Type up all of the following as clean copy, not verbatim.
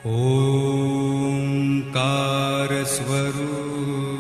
ओंकार स्वरूपा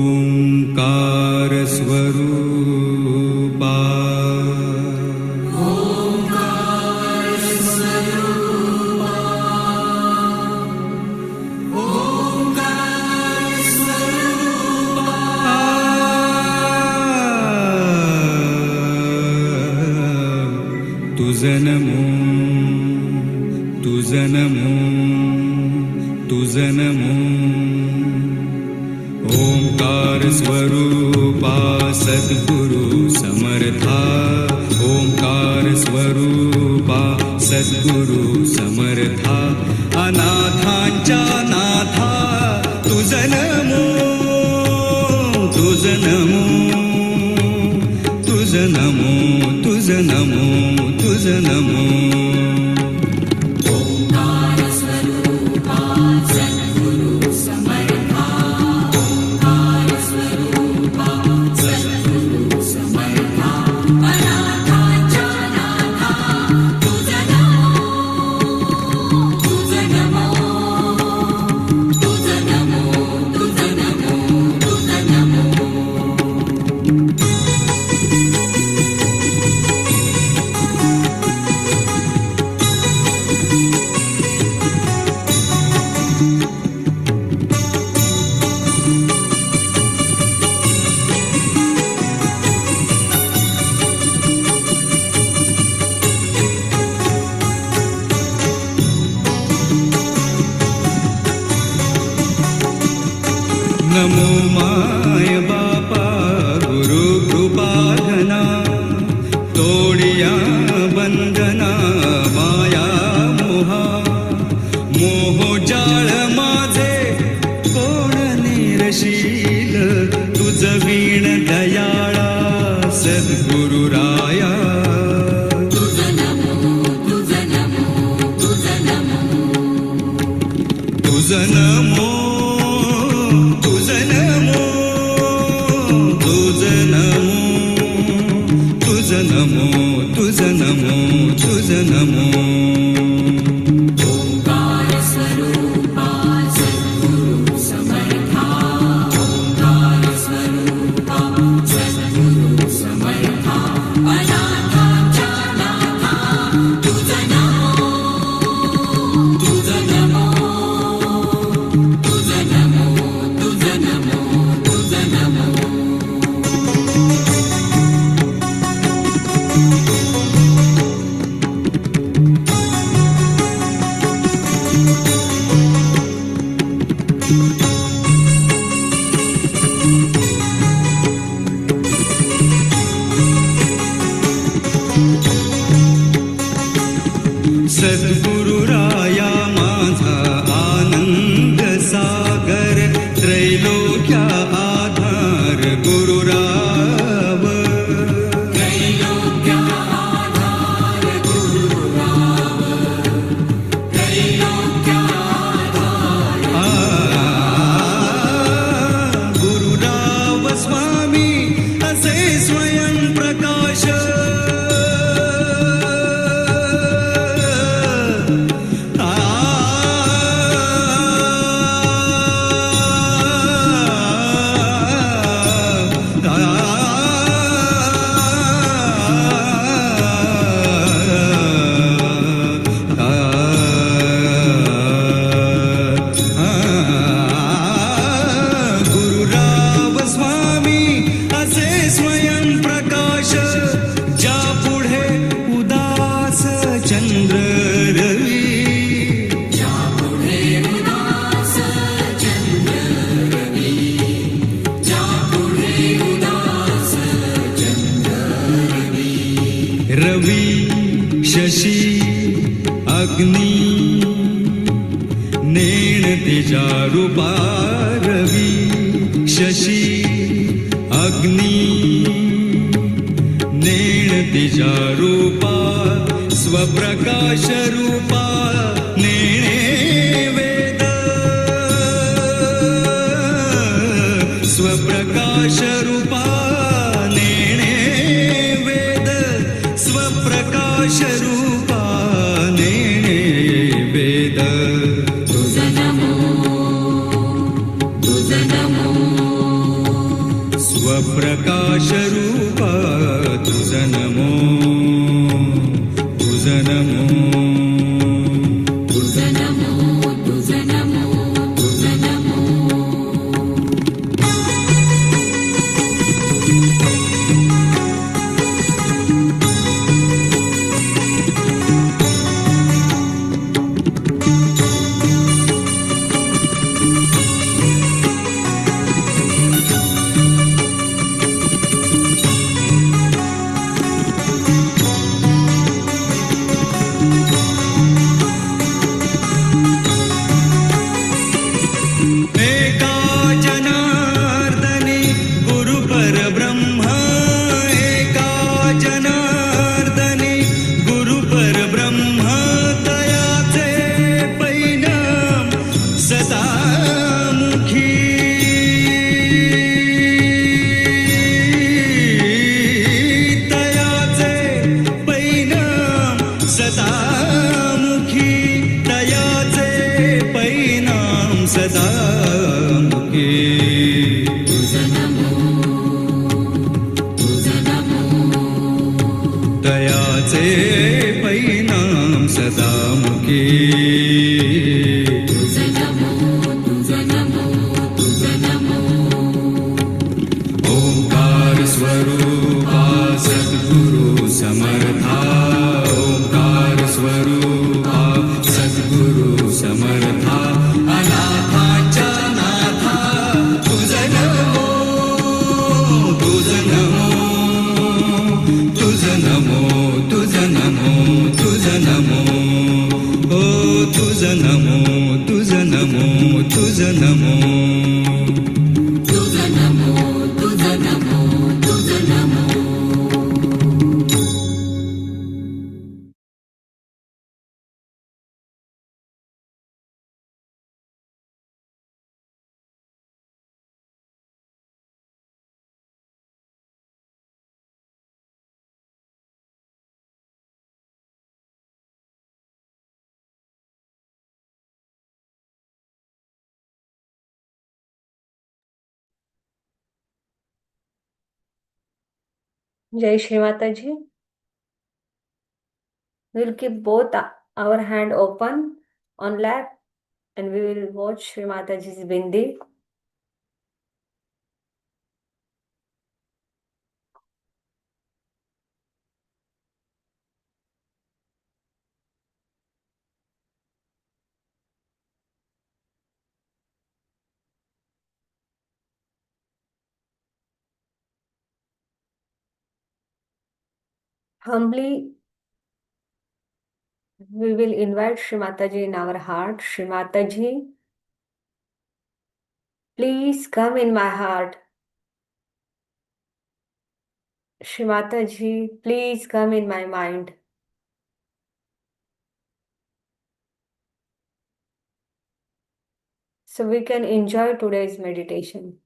ओंकार स्वरूपा तुझं नमो तुझं नमो तुझं नमो ओंकार स्वरूपा सद्गुरु समर्था ओंकार स्वरूपा सद्गुरु समर्था अनाथांच्या नाथा तुझं नमो तुझं नमो तुझं नमो तुझं नमो तुझं नमो नमो माय बापा गुरु कृपाधना तोडिया बंधना माया मोहा मोह जाळ माझे कोण निरशील तुझ वीण दयाळा सद्गुरु राया तुझं नमो तुझं नमो तुझं नमो तुझं नमो तुझं नमो तुझं नमो तुझं नमो तुझं नमो ओंकार स्वरूपा सद्गुरु समर्था ओंकार स्वरूपा सद्गुरु समर्था अनाथांच्या नाथा तुझं नमो तुझं नमो तुझं नमो तुझं नमो तुझं नमो सद्गुरु राया माझा आनंद सागर त्रैलोक्या आधार गुरुराव त्रैलोक्या आधार गुरुराव त्रैलोक्या आधार गुरुराव स्वामी असे स्वयं प्रकाश स्वयं प्रकाश जा रवी शशी अग्नी नेण तिजा रूपा रवी शशी अग्नी नेण तिजा रूपा स्वप्रकाश रूपा नेणे वेद स्वप्रकाश रूपा नेणे वेद स्वप्रकाश रूपा नेणे वेद स्वप्रकाश रूपा तुझ नमो तुझ नमो तुझ नमो तुझ नमो तुझ नमो दयाचे परिणाम सदामुखी तुझ नमो तुझ नमो तुझ नमो ओंकार स्वरूपा सद्गुरु समर्था ओंकार स्वरूपा सद्गुरु समर्था अनाथाच्या नाथा तुझ नमो तुझ नमो तुझ नमो तुझ नमो तुझ नमो ओ तुझ नमो तुझ नमो तुझ नमो तुझ नमो तुझ नमो तुझ नमो Jai Shri Mataji. We'll keep both our hand open on lap and we will watch Shri Mataji's bindi. Humbly, we will invite Shri Mataji in our heart. Shri Mataji, please come in my heart. Shri Mataji, please come in my mind. So we can enjoy today's meditation.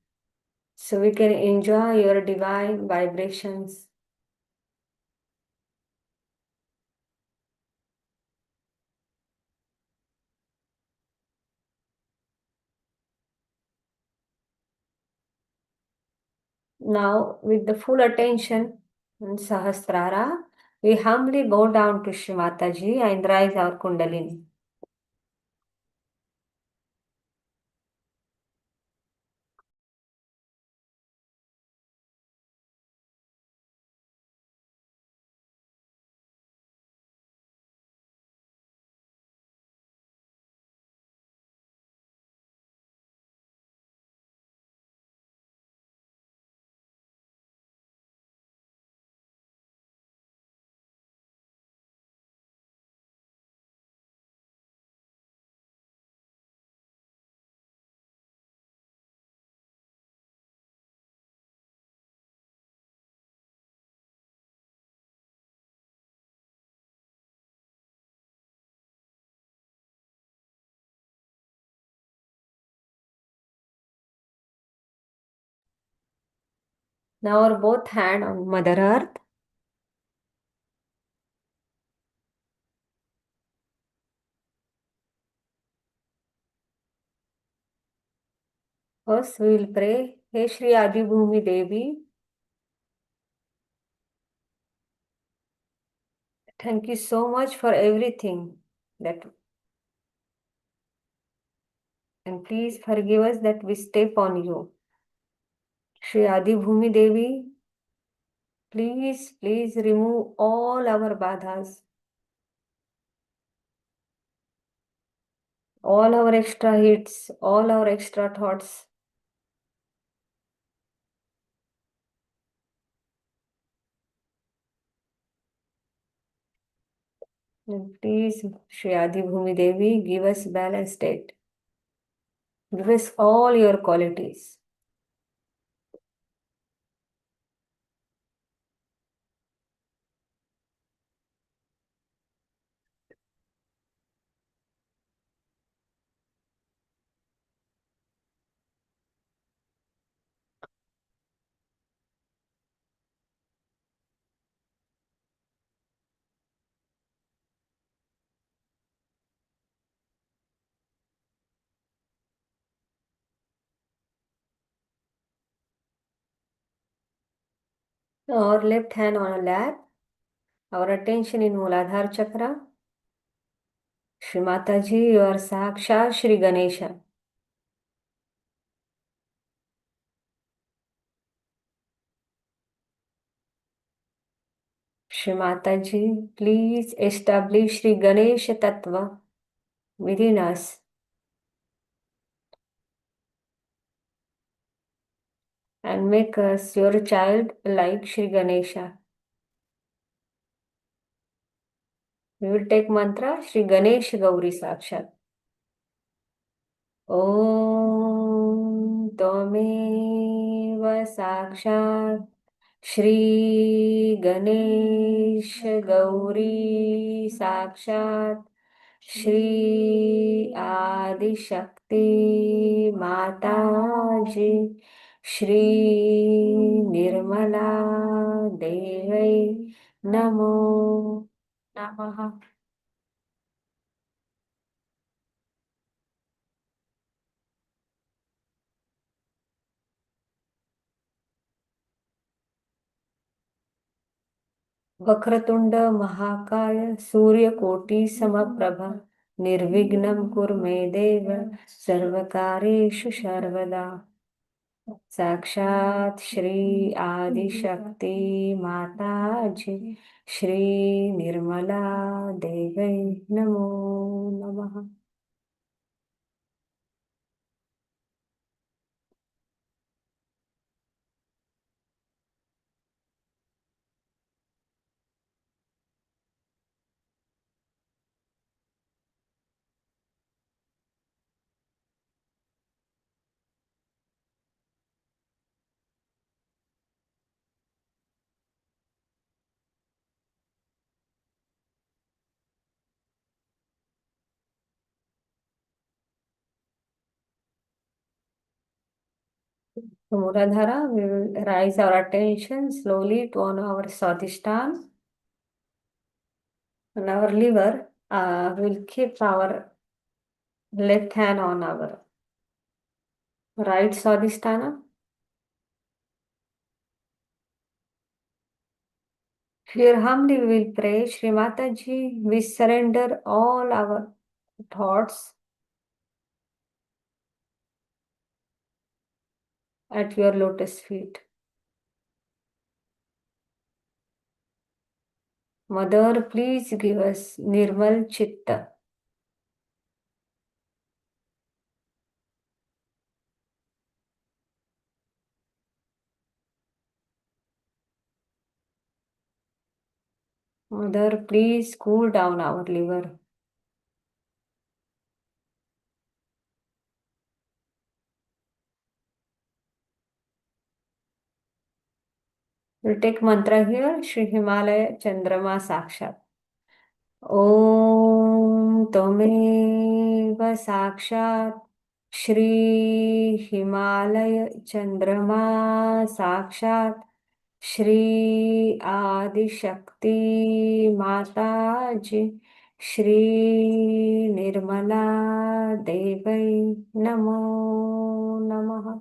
So we can enjoy your divine vibrations. Now, with the full attention in Sahasrara, we humbly bow down to Shri Mataji and rise our Kundalini. Now our both hand on Mother Earth. First we will pray, Hey Shri Adi Bhumi Devi, thank you so much for everything that, and please forgive us that we step on you. Shri Adi Bhumi Devi, please remove all our badhas, all our extra hits, all our extra thoughts. And please, Shri Adi Bhumi Devi, give us balanced state. Give us all your qualities. Our left hand on a lap, our attention in Muladhara Chakra. Shri Mataji, you are Sakshat Shri Ganesha. Shri Mataji, please establish Shri Ganesha Tattva within us and make us your child like Shri Ganesha. We will take mantra Shri Ganesh Gauri Sakshat. Om Tvameva Sakshat Shri Ganesh Gauri Sakshat Shri Adi Shakti Mataji Shri Nirmala Devi Namo Namaha. Vakratunda महाकाय सूर्यकोटि समप्रभ निर्विघ्नं कुरु मे देव सर्वकार्येषु सर्वदा. साक्षात् श्री आदिशक्ति माताजी श्री निर्मला देवी नमो नमः. Muladhara, we will raise our attention slowly to on our Swadhisthana and our liver. We'll keep our left hand on our right Swadhisthana. Here humbly we will pray, Shri Mataji, we surrender all our thoughts at your lotus feet. Mother, please give us Nirmal Chitta. Mother, please cool down our liver. We'll take mantra here, Shri Himalaya Chandrama Sakshat. Om Tameva Sakshat Shri Himalaya Chandrama Sakshat Shri Adishakti माता जी, श्री निर्मला देवै नमो नमः.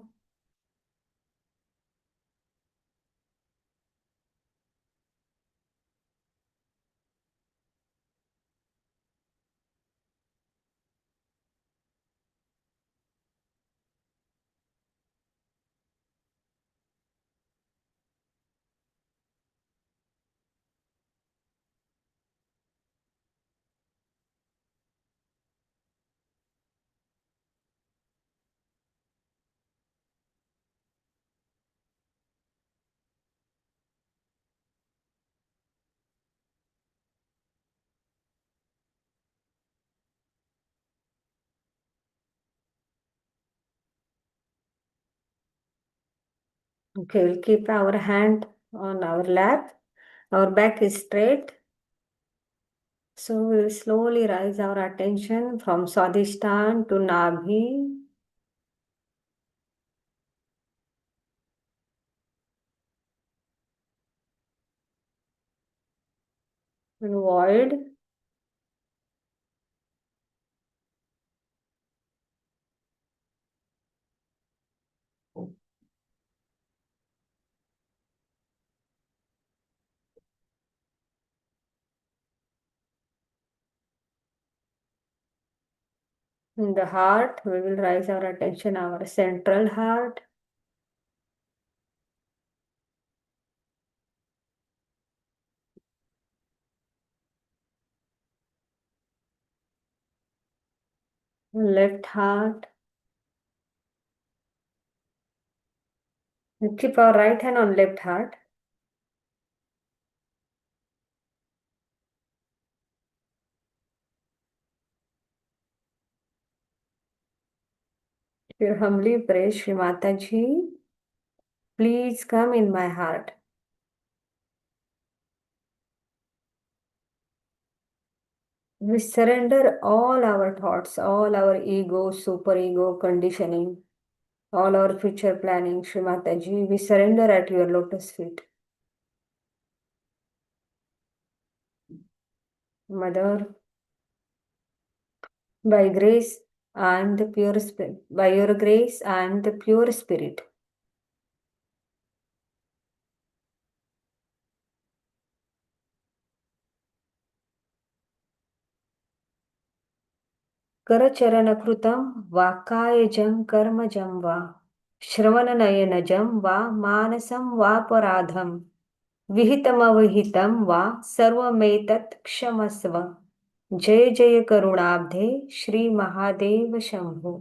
Okay, we'll keep our hand on our lap. Our back is straight. So we'll slowly rise our attention from Swadhisthana to Nabhi. Void. In the heart, we will raise our attention, our central heart. Left heart. We keep our right hand on left heart. We humbly pray, Shri Mataji, please come in my heart. We surrender all our thoughts, all our ego, superego, conditioning, all our future planning, Shri Mataji. We surrender at your lotus feet. Mother, by grace, I am the pure spirit. By your grace, I am the pure spirit. करचरणकृतं वाक्कायजं कर्मजं वा श्रवणनयनजं वा मानसं वापराधं विहितमविहितं वा सर्वमेतत् क्षमस्व. जय जय करुणाब्धे Shri Mahadev Shambho.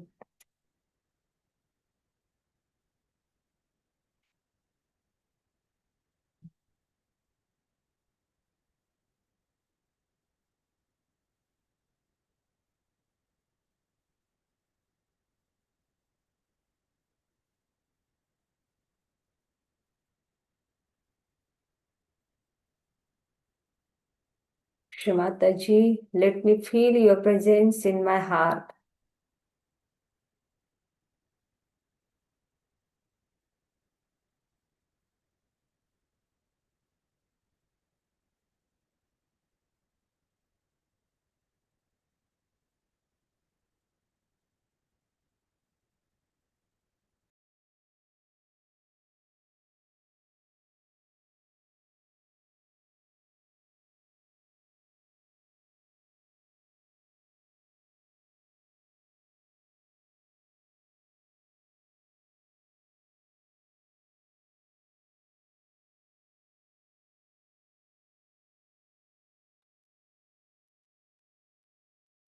Shri Mataji, let me feel your presence in my heart.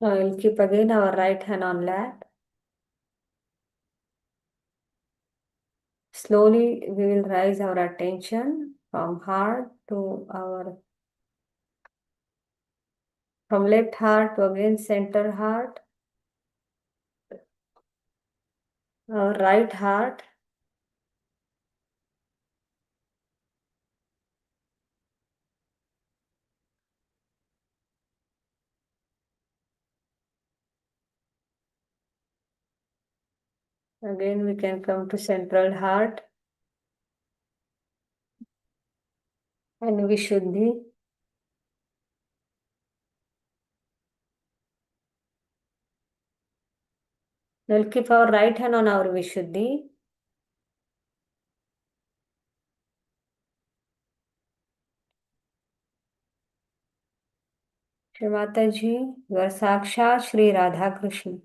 Now we'll keep again our right hand on lap. Slowly we will raise our attention from heart to from left heart to again center heart, our right heart, again we can come to central heart, and Vishuddhi. We'll keep our right hand on our Vishuddhi. Shri Mataji, you are Sakshat Shri Radha Krishna.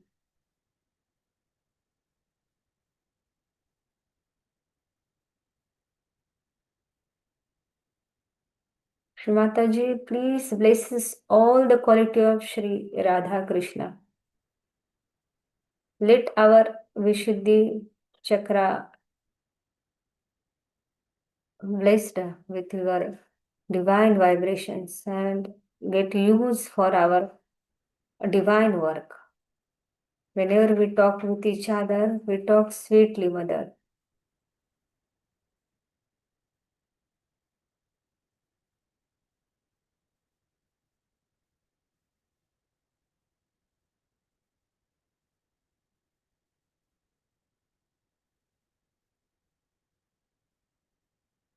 Shri Mataji, please bless us all the quality of Shri Radha Krishna. Let our Vishuddhi chakra blessed with your divine vibrations and get used for our divine work. Whenever we talk with each other, we talk sweetly, Mother.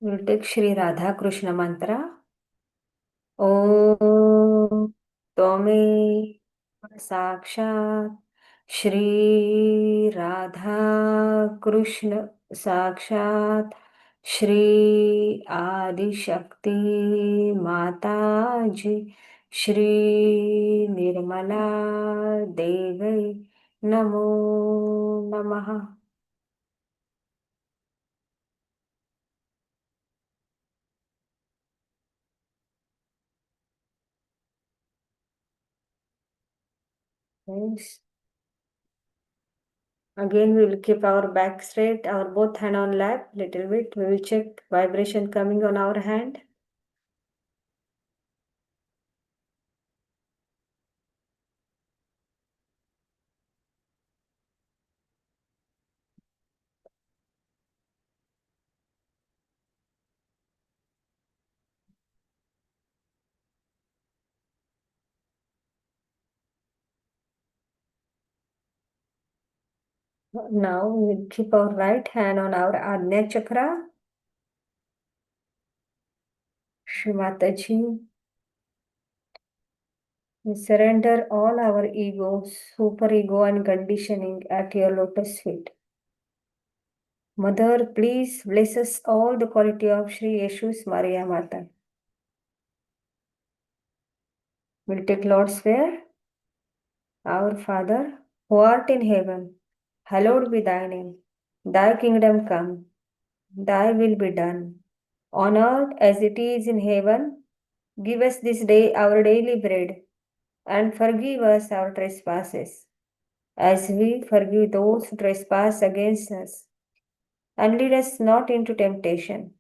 We'll take Shri Radha Krishna mantra. ॐ त्वमेव साक्षात् श्री राधा कृष्ण साक्षात् श्री आदिशक्ति माताजी श्री निर्मला देवै नमो नमः. Yes. Again, we will keep our back straight, our both hand on lap, little bit. We will check vibration coming on our hand. Now we will keep our right hand on our Ajna chakra. Shri Mataji, we surrender all our ego, super ego, and conditioning at your lotus feet. Mother, please bless us all the quality of Shri Yeshu's Maria Mata. We'll take Lord's Prayer. Our Father, who art in heaven, hallowed be thy name. Thy kingdom come, thy will be done, on earth as it is in heaven. Give us this day our daily bread, and forgive us our trespasses, as we forgive those who trespass against us. And lead us not into temptation,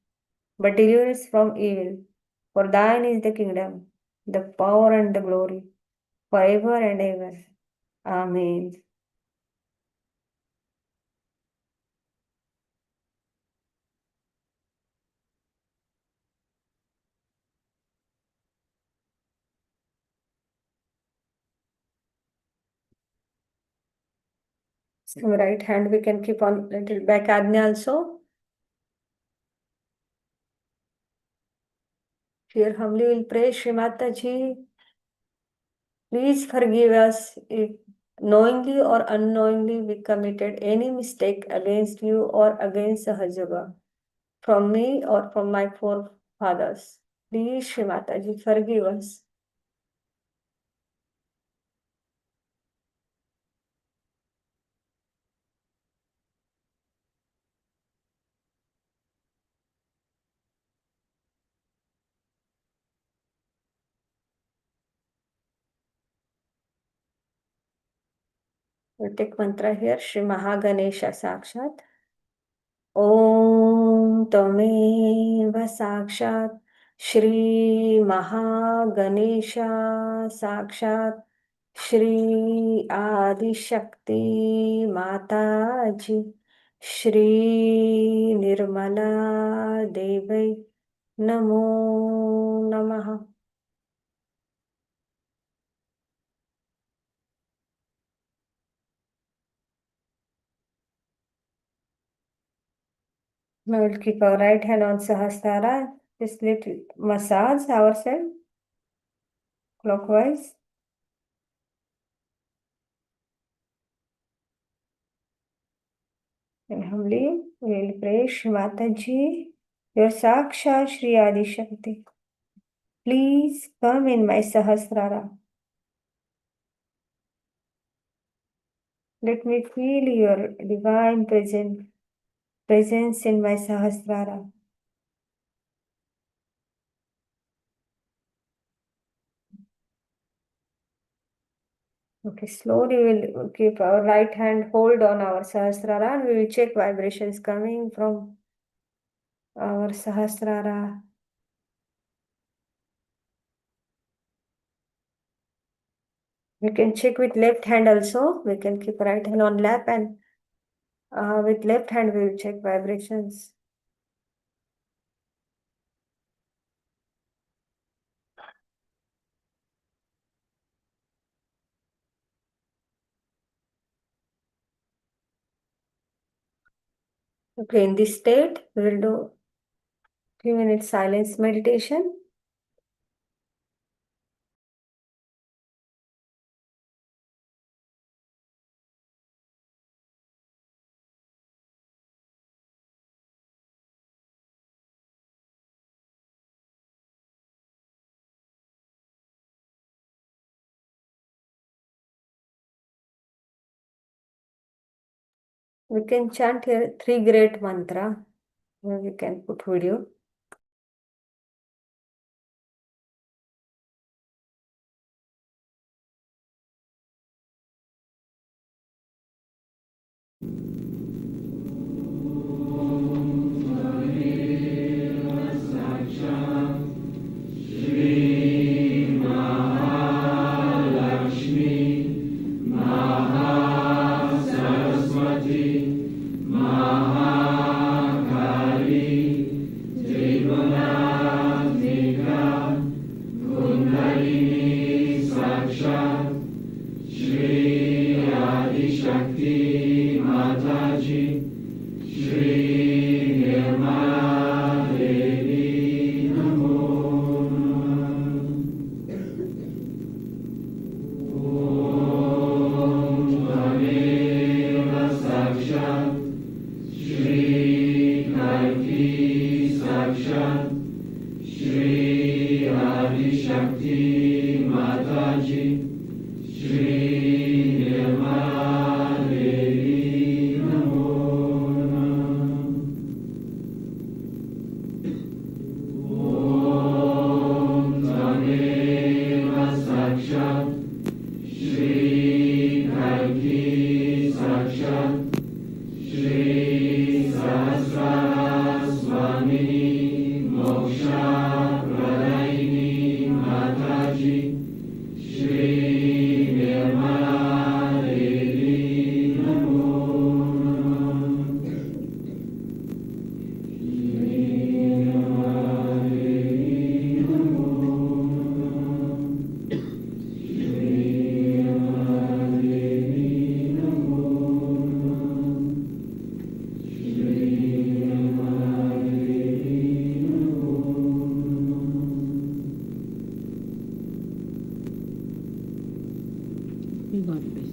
but deliver us from evil. For thine is the kingdom, the power, and the glory, forever and ever. Amen. So right hand we can keep on little back Ajna also. Here humbly we'll pray, Shri Mataji, please forgive us if knowingly or unknowingly we committed any mistake against you or against Sahaja, from me or from my forefathers. Please, Shri Mataji, forgive us. We'll take mantra here, Shri Mahaganesha Sakshat. ॐ त्वमेव साक्षात् श्री महागणेशा साक्षात् श्री आदिशक्ति माताजी श्री निर्मला देवै नमो नमः. Now we'll keep our right hand on Sahasrara. Just little massage ourselves clockwise. And humbly we will pray, Shri Mataji, your Saksha Shri Adi Shakti. Please come in my Sahasrara. Let me feel your divine presence in my Sahasrara. Okay, slowly we'll keep our right hand hold on our Sahasrara and we will check vibrations coming from our Sahasrara. We can check with left hand also. We can keep right hand on lap and with left hand we will check vibrations. Okay, in this state, we will do 3 minutes silence meditation. We can chant here 3 great mantra. We can put video. God bless.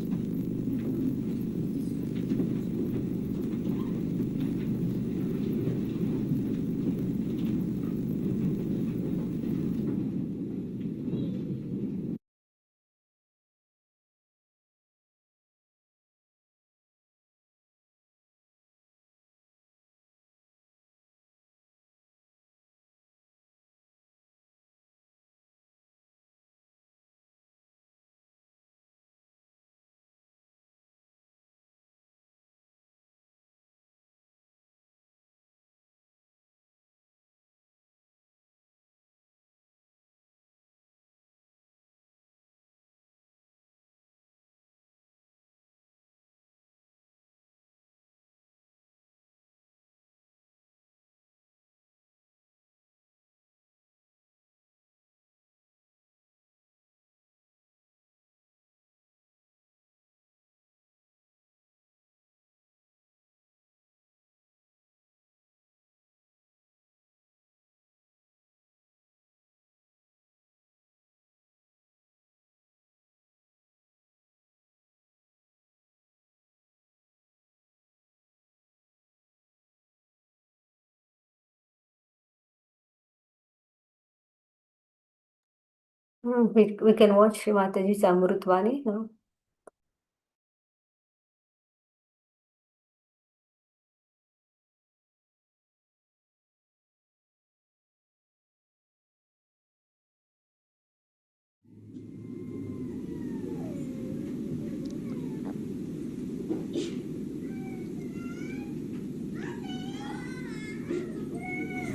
We can watch Mataji's Amrutvani now.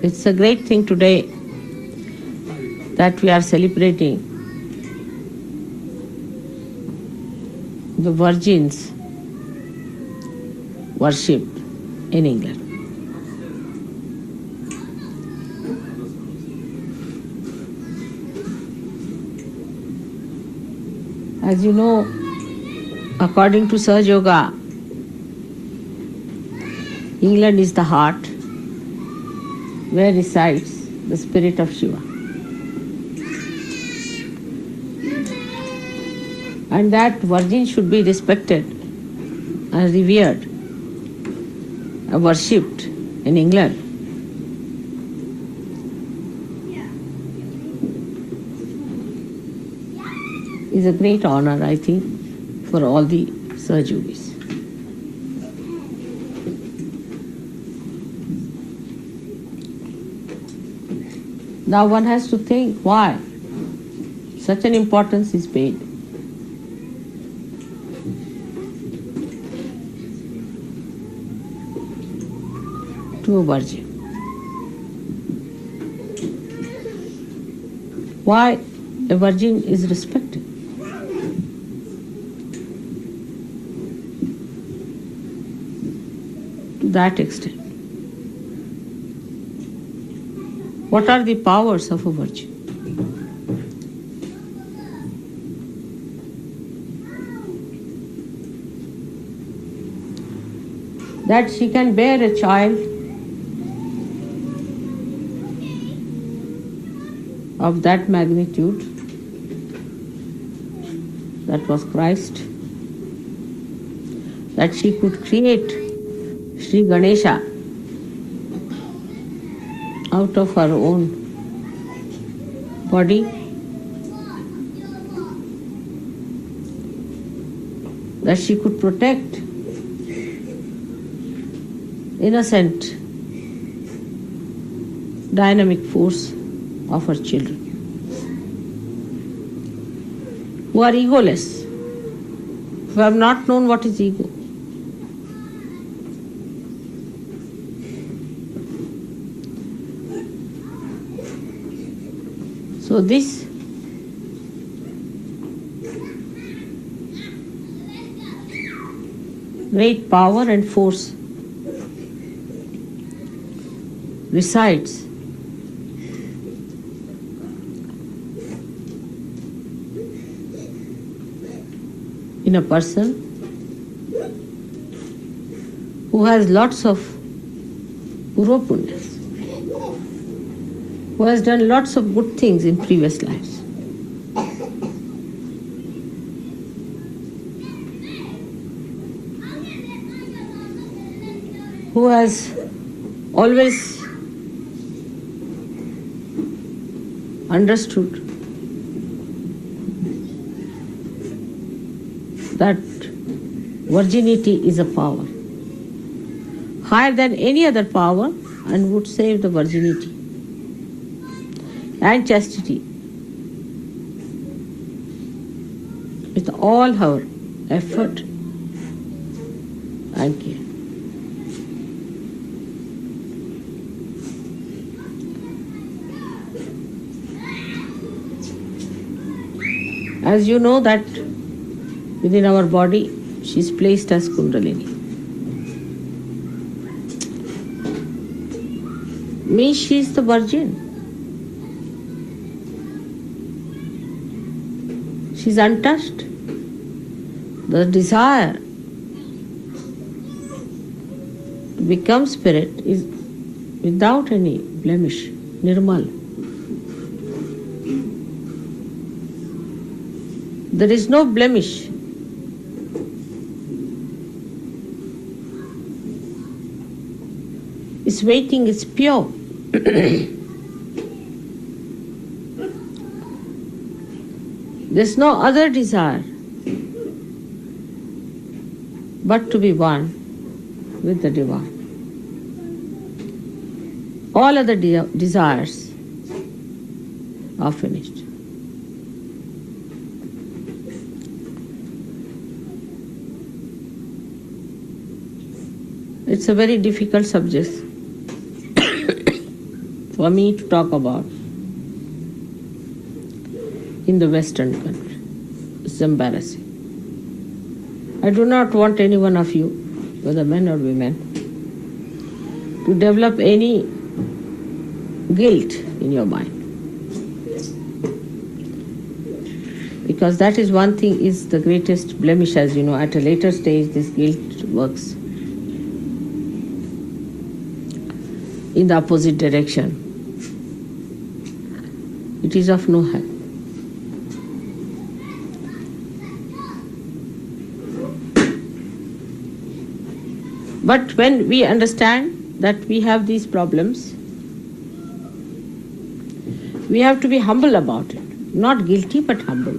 It's a great thing today that we are celebrating the virgins worshipped in England. As you know, according to Sahaja, England is the heart where resides the spirit of Shiva. And that virgin should be respected and revered and worshipped in England. Is a great honor, I think, for all the Sahajogis. Now one has to think why such an importance is paid. To a virgin. Why a virgin is respected. To that extent. What are the powers of a virgin? That she can bear a child of that magnitude, that was Christ, that she could create Sri Ganesha out of her own body, that she could protect innocent, dynamic force of her children, who are egoless, who have not known what is ego. So this great power and force resides in a person who has lots of purva punyas, who has done lots of good things in previous lives. Who has always understood that virginity is a power higher than any other power and would save the virginity and chastity with all her effort and care. As you know that within our body she is placed as Kundalini. Means she is the virgin. She is untouched. The desire to become spirit is without any blemish, nirmal. There is no blemish. It's waiting, it's pure. There's no other desire but to be one with the divine. All other desires are finished. It's a very difficult subject for me to talk about in the Western country. It's embarrassing. I do not want any one of you, whether men or women, to develop any guilt in your mind. Because that is one thing is the greatest blemish, as you know. At a later stage, this guilt works in the opposite direction. It is of no help. But when we understand that we have these problems, we have to be humble about it. Not guilty, but humble.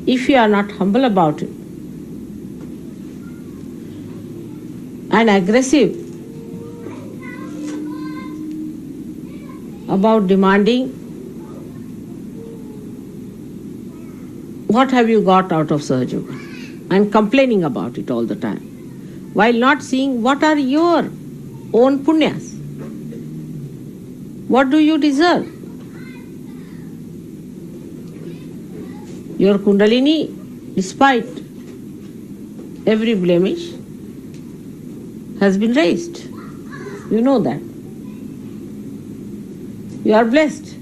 If you are not humble about it and aggressive about demanding what have you got out of Sahaja and complaining about it all the time, while not seeing what are your own punyas. What do you deserve? Your Kundalini, despite every blemish, has been raised. You know that. You are blessed.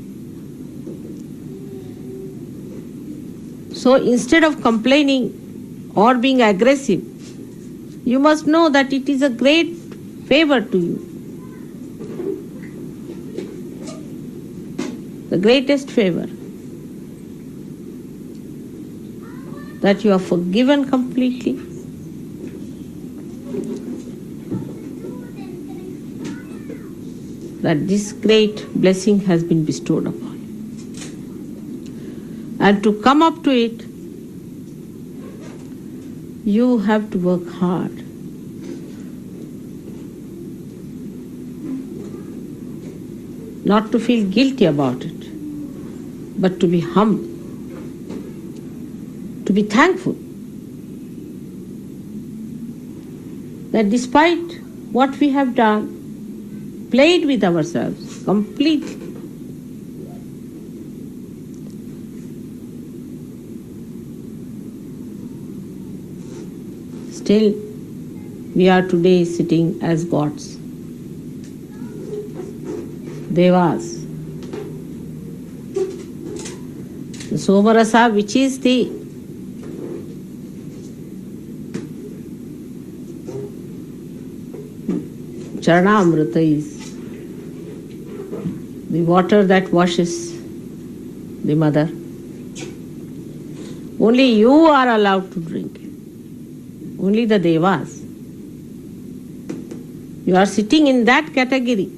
So instead of complaining or being aggressive, you must know that it is a great favor to you. The greatest favor. That you are forgiven completely. That this great blessing has been bestowed upon you. And to come up to it, you have to work hard. Not to feel guilty about it, but to be humble, to be thankful that despite what we have done, played with ourselves completely, still we are today sitting as gods, devas. The Somarasa, which is the Charanamrita, is the water that washes the mother. Only you are allowed to drink. Only the devas. You are sitting in that category.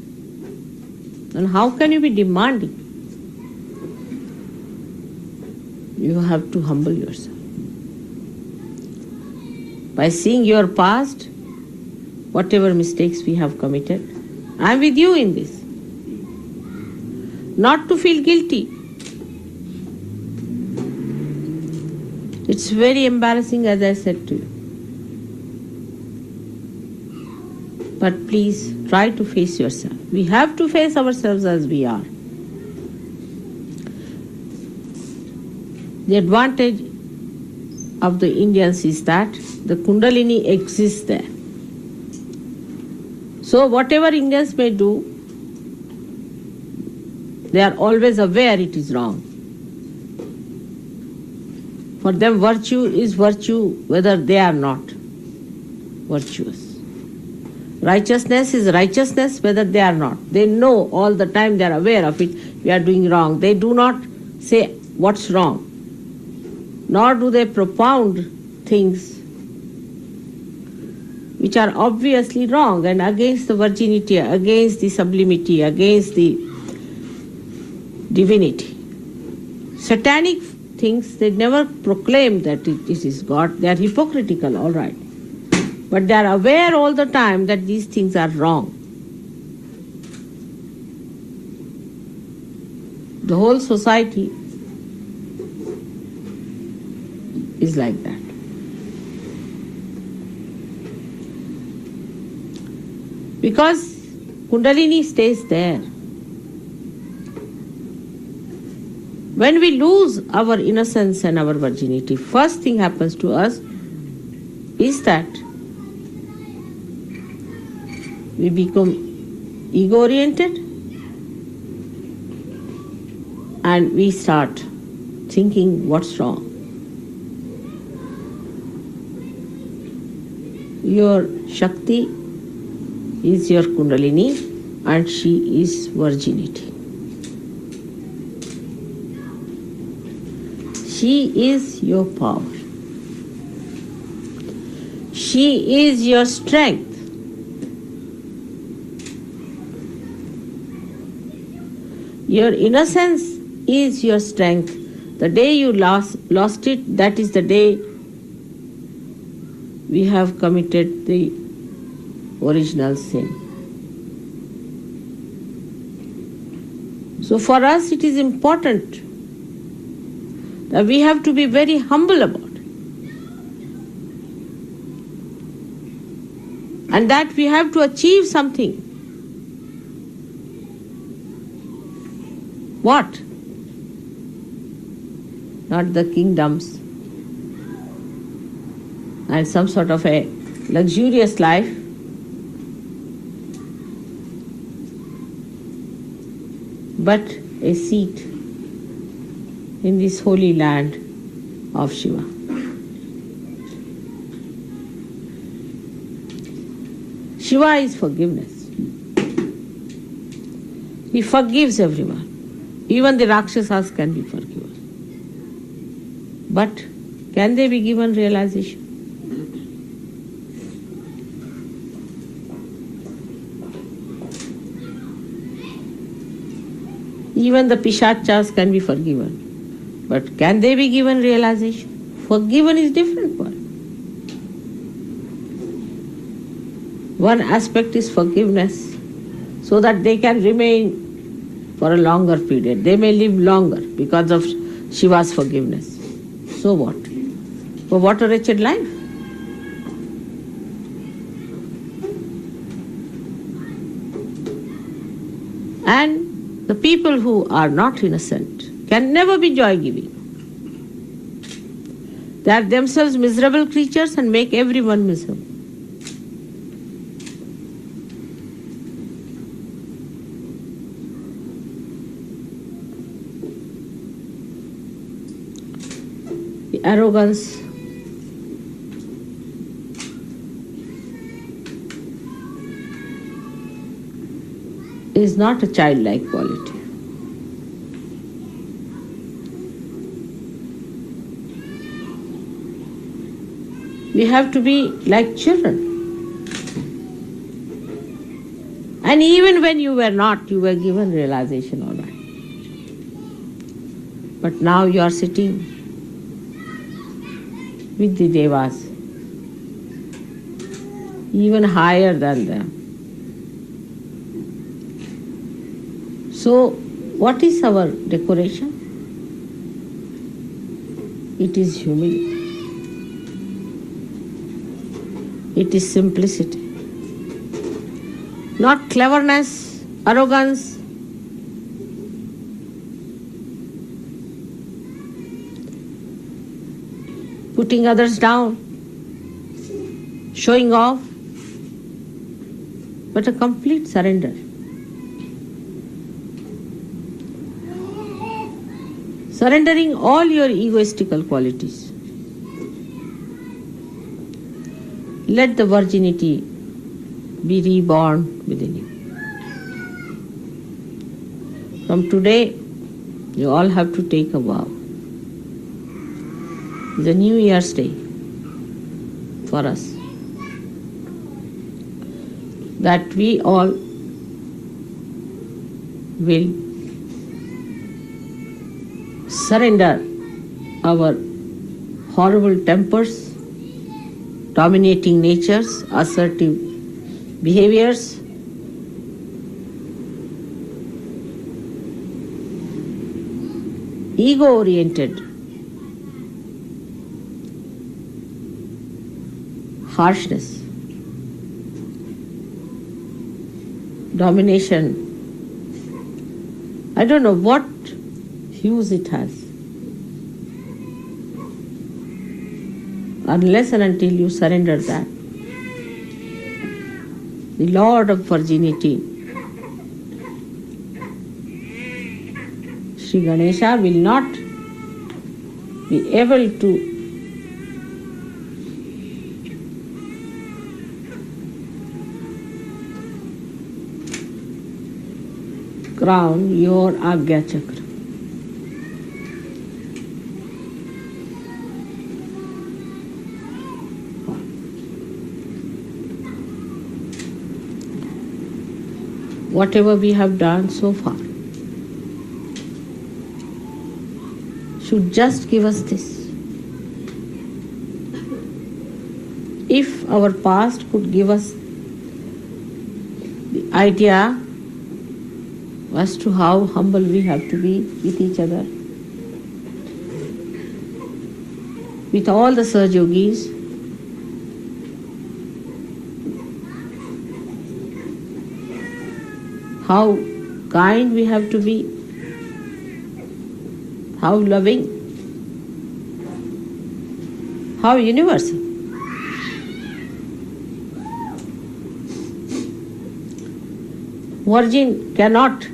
And how can you be demanding? You have to humble yourself. By seeing your past, whatever mistakes we have committed, I am with you in this. Not to feel guilty. It's very embarrassing, as I said to you. But please try to face yourself. We have to face ourselves as we are. The advantage of the Indians is that the Kundalini exists there. So whatever Indians may do, they are always aware it is wrong. For them, virtue is virtue whether they are not virtuous. Righteousness is righteousness whether they are not. They know all the time, they are aware of it, we are doing wrong. They do not say what's wrong, nor do they propound things which are obviously wrong and against the virginity, against the sublimity, against the divinity. Satanic things, they never proclaim that it is God. They are hypocritical, all right. But they are aware all the time that these things are wrong. The whole society is like that. Because Kundalini stays there. When we lose our innocence and our virginity, first thing happens to us is that we become ego-oriented and we start thinking what's wrong. Your Shakti is your Kundalini and she is virginity. She is your power. She is your strength. Your innocence is your strength. The day you lost it, that is the day we have committed the original sin. So for us it is important that we have to be very humble about it. And that we have to achieve something. What? Not the kingdoms and some sort of a luxurious life, but a seat in this holy land of Shiva. Shiva is forgiveness. He forgives everyone. Even the Rakshasas can be forgiven. But can they be given realization? Even the Pishachas can be forgiven. But can they be given realization? Forgiven is different one. One aspect is forgiveness, so that they can remain for a longer period. They may live longer because of Shiva's forgiveness. So what? For what a wretched life. And the people who are not innocent can never be joy-giving. They are themselves miserable creatures and make everyone miserable. The arrogance is not a childlike quality. We have to be like children. And even when you were not, you were given realization, all right. But now you are sitting with the devas, even higher than them. So, what is our decoration? It is humility. It is simplicity. Not cleverness, arrogance. Putting others down, showing off, but a complete surrender. Surrendering all your egoistical qualities. Let the virginity be reborn within you. From today, you all have to take a vow. The New Year's Day for us. that we all will surrender our horrible tempers, dominating natures, assertive behaviors, ego-oriented harshness, domination. I don't know what hues it has. Unless and until you surrender that, the Lord of Virginity, Sri Ganesha, will not be able to crown your Agya Chakra. Whatever we have done so far should just give us this. If our past could give us the idea as to how humble we have to be with each other, with all the Sahaja Yogis, how kind we have to be, how loving, how universal. Virgin cannot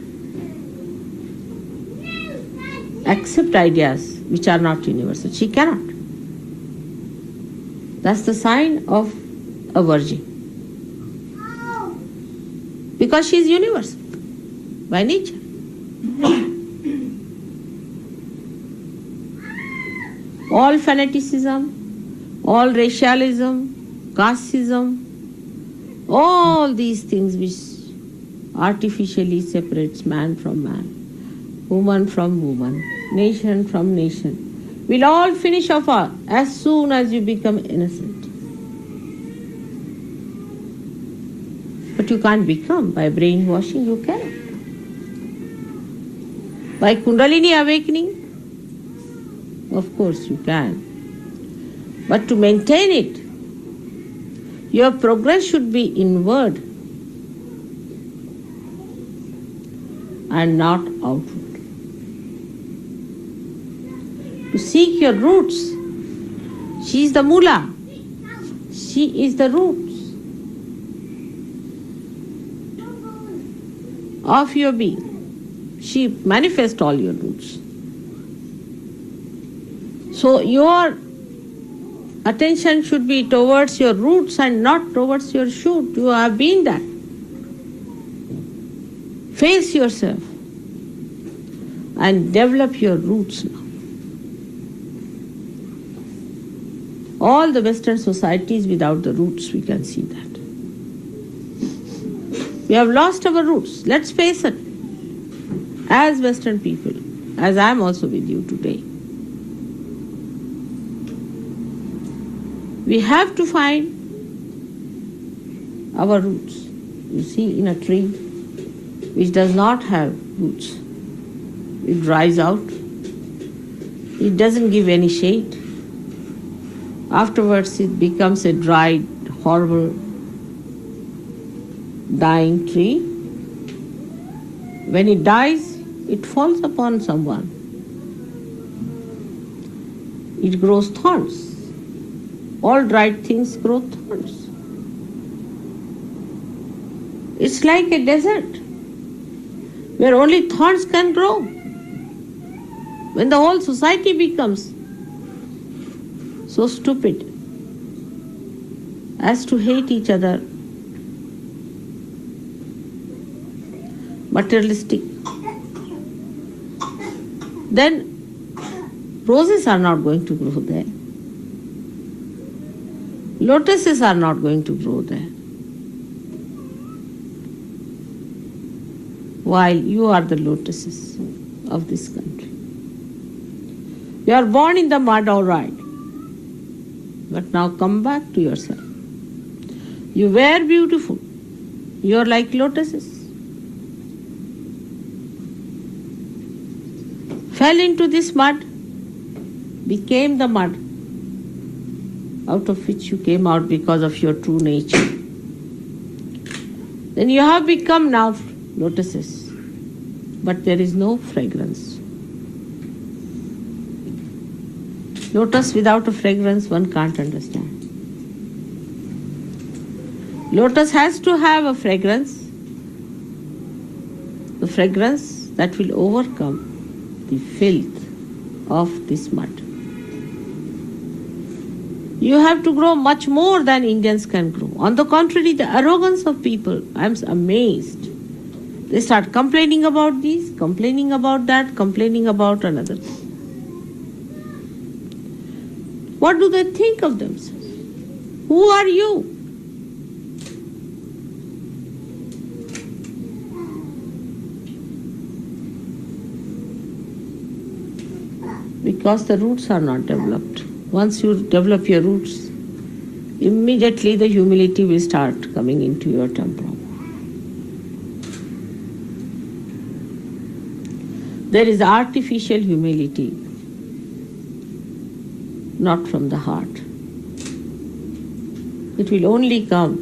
accept ideas which are not universal. She cannot. That's the sign of a virgin. Because she is universal by nature. All fanaticism, all racialism, casteism, all these things which artificially separates man from man, woman from woman, nation from nation, will all finish off as soon as you become innocent. But you can't become by brainwashing, you cannot. By Kundalini awakening, of course you can. But to maintain it, your progress should be inward and not outward. To seek your roots. She is the Mula. She is the roots of your being. She manifests all your roots. So your attention should be towards your roots and not towards your shoot. You have been that. Face yourself and develop your roots now. All the Western societies without the roots, we can see that. We have lost our roots. Let's face it. As Western people, as I am also with you today, we have to find our roots. You see, in a tree which does not have roots, it dries out, it doesn't give any shade. Afterwards it becomes a dried, horrible, dying tree. When it dies, it falls upon someone. It grows thorns. All dried things grow thorns. It's like a desert where only thorns can grow. When the whole society becomes so stupid as to hate each other, materialistic, then roses are not going to grow there. Lotuses are not going to grow there. while you are the lotuses of this country. You are born in the mud, all right. But now come back to yourself. You were beautiful. You are like lotuses. Fell into this mud, became the mud, out of which you came out because of your true nature. Then you have become now lotuses, but there is no fragrance. Lotus without a fragrance, one can't understand. Lotus has to have a fragrance, the fragrance that will overcome the filth of this mud. You have to grow much more than Indians can grow. On the contrary, the arrogance of people, I am amazed. They start complaining about this, complaining about that, complaining about another. What do they think of themselves? Who are you? Because the roots are not developed. Once you develop your roots, immediately the humility will start coming into your temple. There is artificial humility, not from the heart. It will only come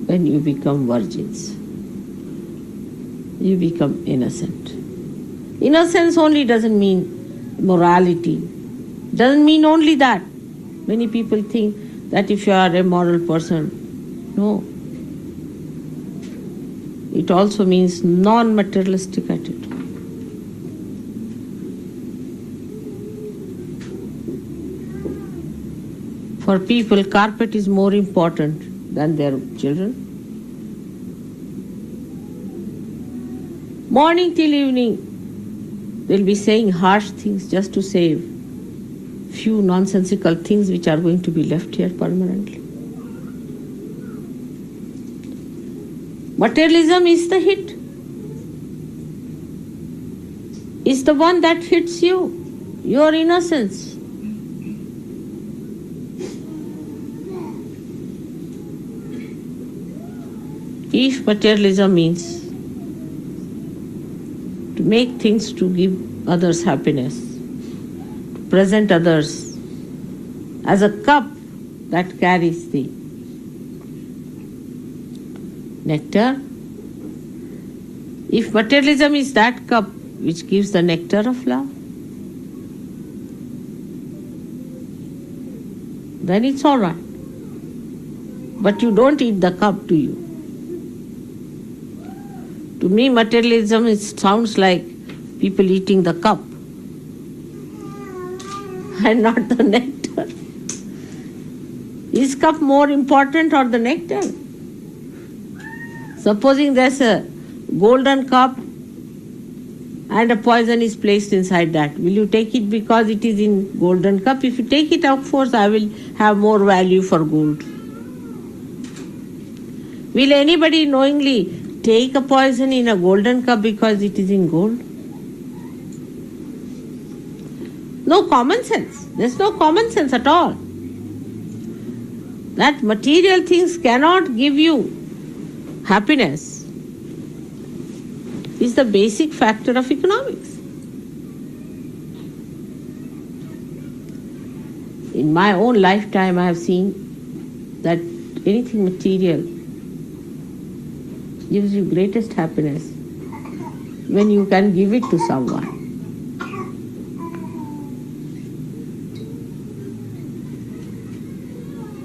when you become virgins. You become innocent. Innocence only doesn't mean morality. Doesn't mean only that. Many people think that if you are a moral person, no. It also means non-materialistic attitude. For people, carpet is more important than their children. Morning till evening, they'll be saying harsh things just to save few nonsensical things which are going to be left here permanently. Materialism is the hit. Is the one that hits you, your innocence. If materialism means to make things to give others happiness, to present others as a cup that carries the nectar, if materialism is that cup which gives the nectar of love, then it's all right. But you don't eat the cup, do you? To me, materialism sounds like people eating the cup and not the nectar. Is cup more important or the nectar? Supposing there's a golden cup and a poison is placed inside that, will you take it because it is in golden cup? If you take it, of course, I will have more value for gold. Will anybody knowingly take a poison in a golden cup because it is in gold? No common sense. There's no common sense at all. That material things cannot give you happiness is the basic factor of economics. In my own lifetime, I have seen that anything material gives you greatest happiness when you can give it to someone.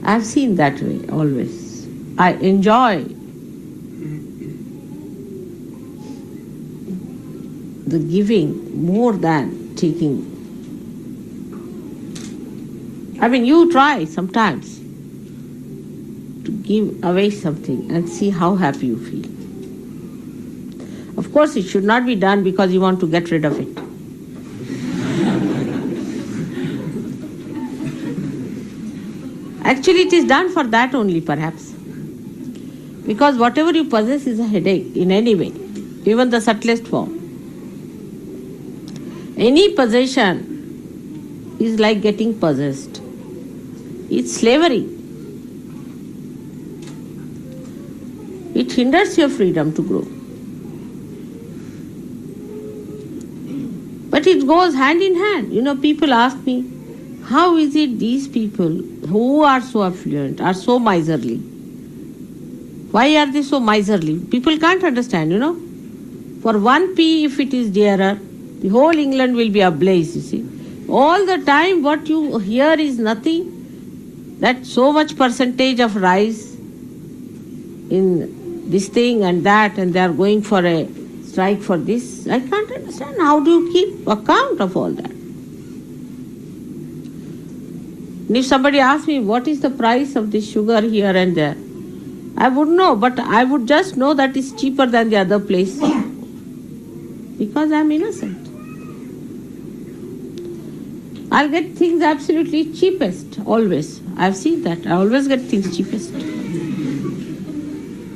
I've seen that way always. I enjoy the giving more than taking. I mean, you try sometimes to give away something and see how happy you feel. Of course, it should not be done because you want to get rid of it. Actually, it is done for that only, perhaps. Because whatever you possess is a headache in any way. even the subtlest form. Any possession is like getting possessed. It's slavery. It hinders your freedom to grow. But it goes hand in hand. People ask me, how is it these people who are so affluent are so miserly? Why are they so miserly? People can't understand, For 1p, if it is dearer, the whole England will be ablaze, you see. All the time what you hear is nothing. That so much percentage of rise in this thing and that, and they are going for a strike for this. I can't understand. How do you keep account of all that? And if somebody asks me, what is the price of this sugar here and there? I would know, but I would just know that it's cheaper than the other place. Because I'm innocent. I'll get things absolutely cheapest, always. I've seen that. I always get things cheapest.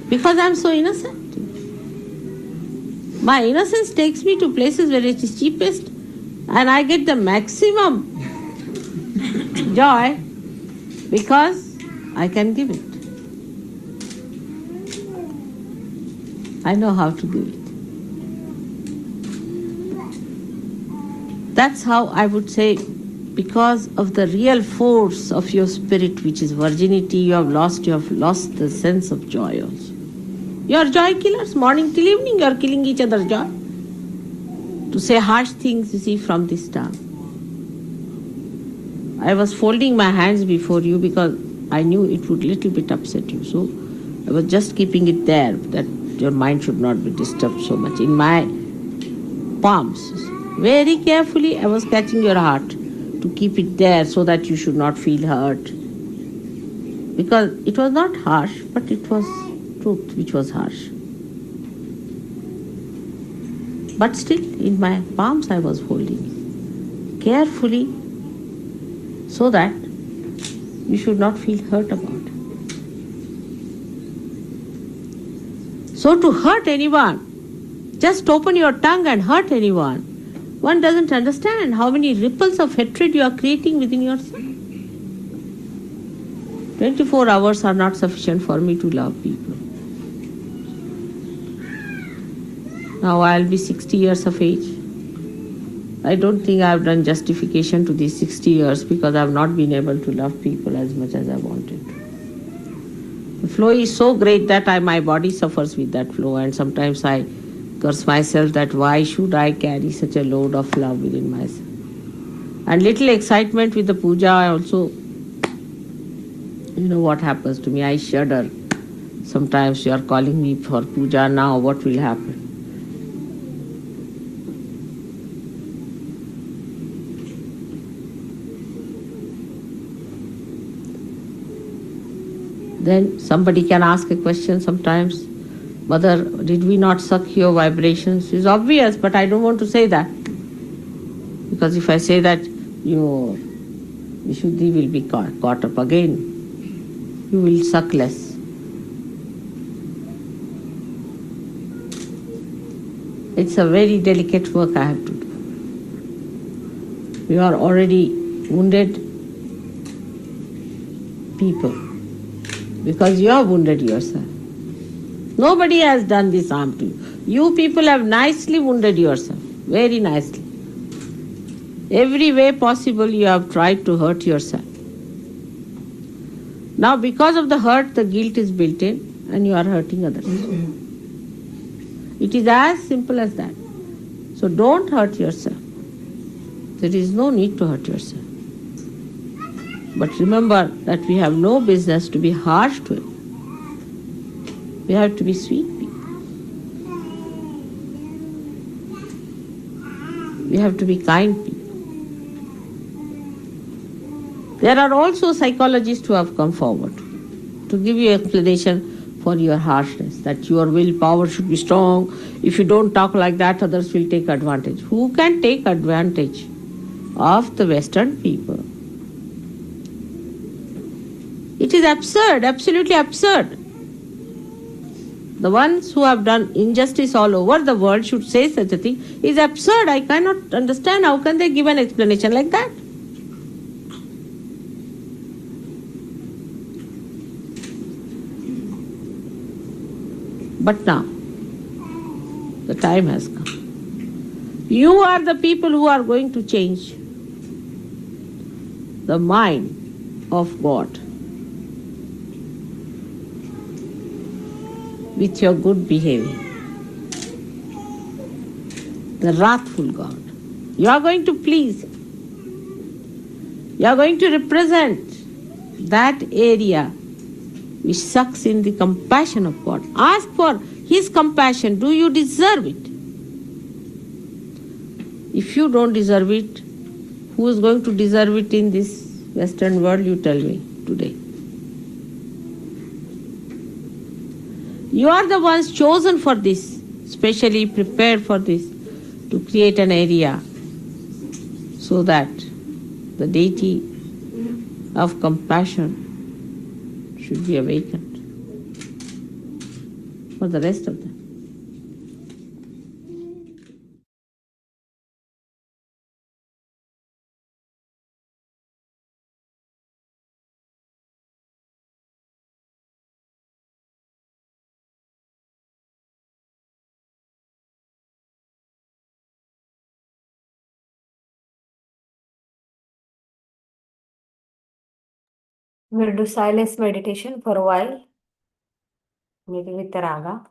Because I'm so innocent. My innocence takes me to places where it is cheapest, and I get the maximum joy because I can give it. I know how to give it. That's how I would say, because of the real force of your spirit, which is virginity, you have lost the sense of joy also. You are joy killers. Morning till evening you are killing each other's joy. To say harsh things, you see, from this tongue. I was folding my hands before you because I knew it would little bit upset you. So I was just keeping it there, that your mind should not be disturbed so much. In my palms, very carefully I was catching your heart to keep it there so that you should not feel hurt. Because it was not harsh, but it was truth which was harsh. But still, in my palms I was holding it carefully so that you should not feel hurt about it. So to hurt anyone, just open your tongue and hurt anyone, one doesn't understand how many ripples of hatred you are creating within yourself. 24 hours are not sufficient for me to love people. Now I'll be 60 years of age. I don't think I've done justification to these 60 years because I've not been able to love people as much as I wanted. The flow is so great that my body suffers with that flow, and sometimes I curse myself that why should I carry such a load of love within myself. And little excitement with the puja also, what happens to me, I shudder. Sometimes you are calling me for puja now, what will happen? Then somebody can ask a question sometimes, Mother, did we not suck your vibrations? It's obvious, but I don't want to say that. Because if I say that, your Vishuddhi will be caught up again. You will suck less. It's a very delicate work I have to do. You are already wounded people because you have wounded yourself. Nobody has done this harm to you. You people have nicely wounded yourself, very nicely. Every way possible you have tried to hurt yourself. Now because of the hurt, the guilt is built in and you are hurting others. It is as simple as that. So don't hurt yourself. There is no need to hurt yourself. But remember that we have no business to be harsh to it. We have to be sweet people. We have to be kind people. There are also psychologists who have come forward to give you explanation for your harshness, that your willpower should be strong. If you don't talk like that, others will take advantage. Who can take advantage of the Western people? It is absurd, absolutely absurd. The ones who have done injustice all over the world should say such a thing is absurd. I cannot understand how can they give an explanation like that. But now, the time has come. You are the people who are going to change the mind of God with your good behavior. The wrathful God. You are going to please. You are going to represent that area which sucks in the compassion of God. Ask for His compassion. Do you deserve it? If you don't deserve it, who is going to deserve it in this Western world? You tell me today. You are the ones chosen for this, specially prepared for this, to create an area so that the deity of compassion should be awakened for the rest of them. We'll do silence meditation for a while, maybe with the raga.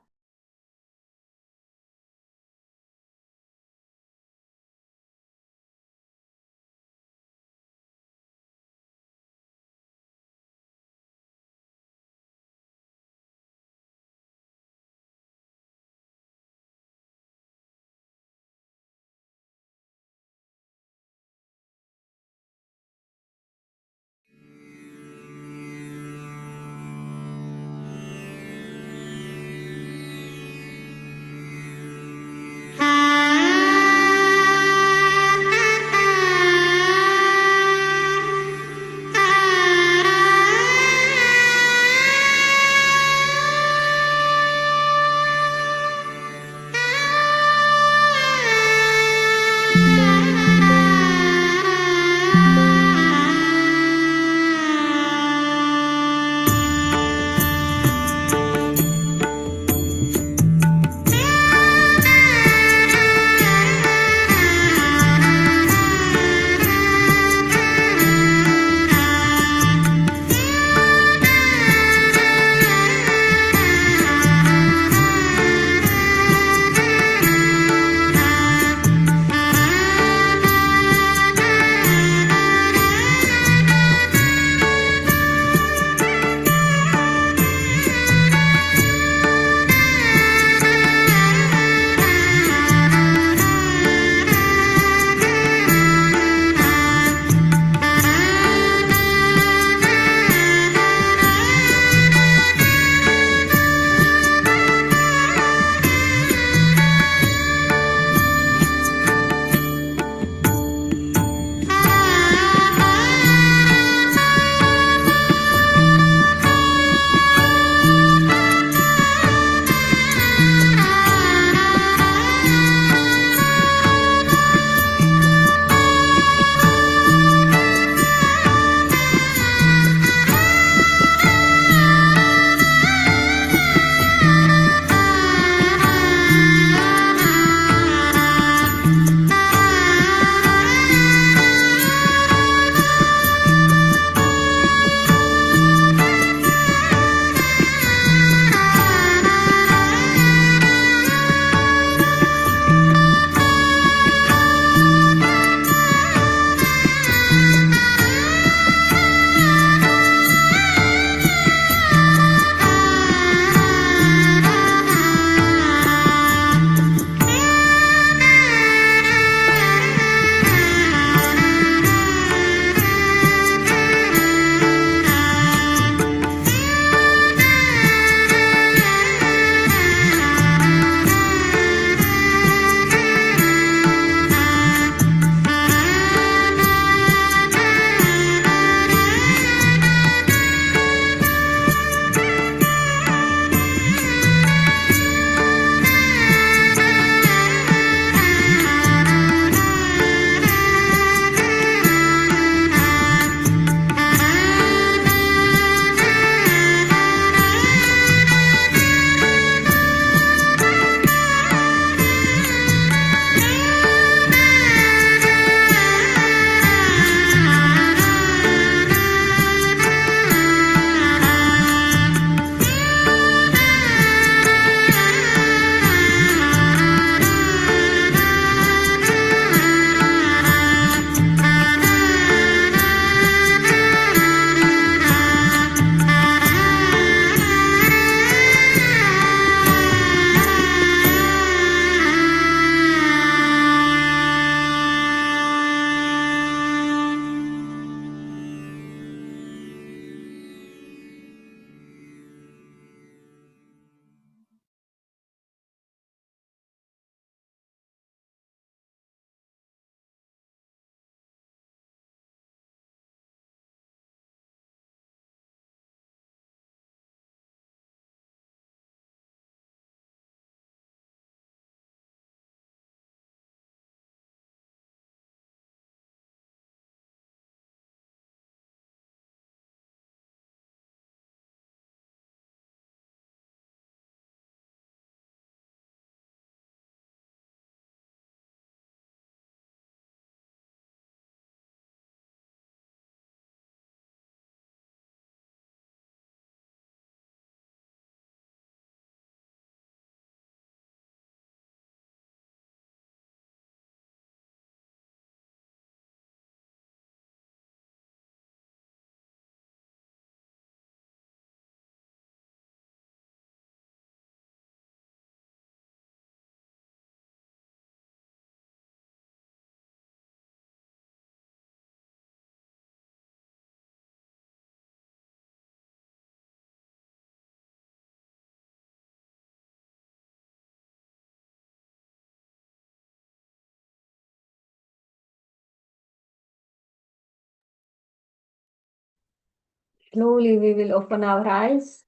Slowly we will open our eyes.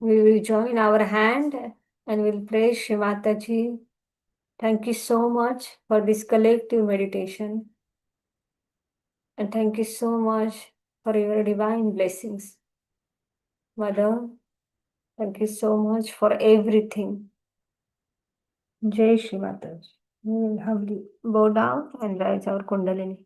We will join our hand and will pray Shri Mataji. Thank you so much for this collective meditation. And thank you so much for your divine blessings. Mother, thank you so much for everything. Jai Shri Mataji. We will humbly bow down and raise our Kundalini.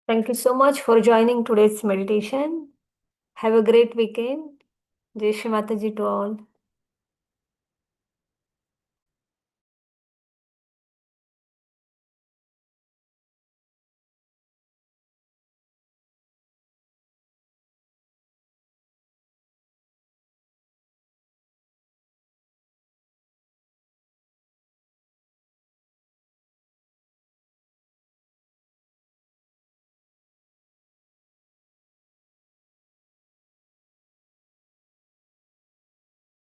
Thank you so much for joining today's meditation. Have a great weekend. Jai Shri Mataji to all.